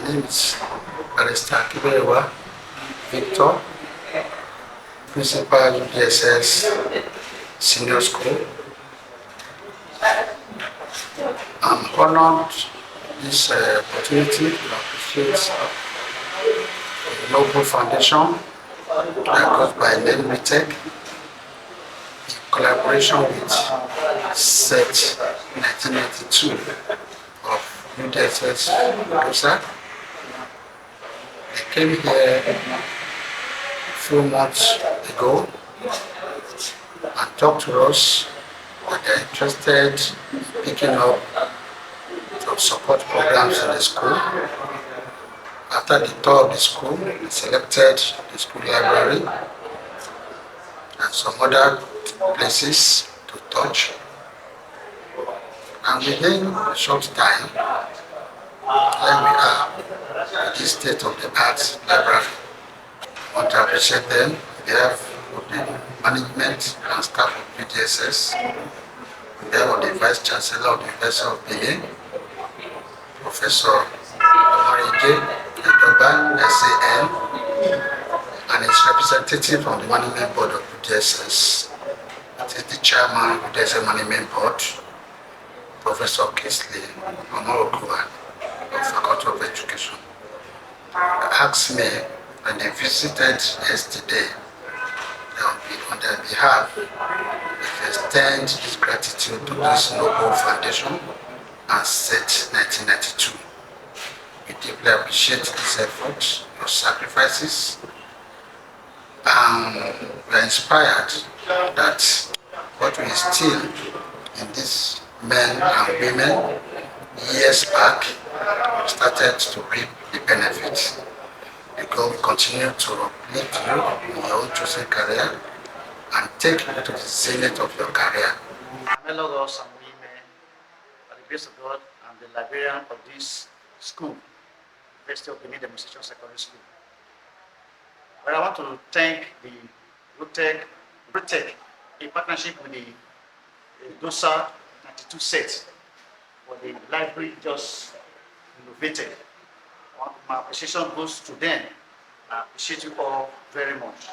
name is Barrister Kiberewa Victor, Principal UDSS Senior School. I'm honored this opportunity to appreciate the Noble Foundation that goes by name RETECH in collaboration with SET 1992 of UDSS Rosa. They came here a few months ago and talked to us that they're interested in picking up some support programs in the school. After the tour of the school, they selected the school library and some other places to touch. And within a short time, here we are at this state-of-the-art library. I want to appreciate them on behalf of the management and staff of UDSS, on behalf of the Vice Chancellor of the University of Benin, Professor Omarije Edoba, SAN, and its representative from the Management Board of UDSS. It is the Chairman of the UDSS Management Board, Professor Kingsley Omorogua of Faculty of Education. Asked me when they visited yesterday on their behalf to extend this gratitude to this Noble Foundation and SET 1992. We deeply appreciate this effort, your sacrifices, and we are inspired that what we instilled in these men and women years back started to reap the benefits. Because we continue to uplift you in your own chosen career and take you to the zenith of your career. Fellow girls and women, by the grace of God, I'm the librarian of this school, University of Benin Demonstration Secondary School. But I want to thank the RETECH in partnership with the DOSA 92 set for the library just innovated. My appreciation goes to them. I appreciate you all very much.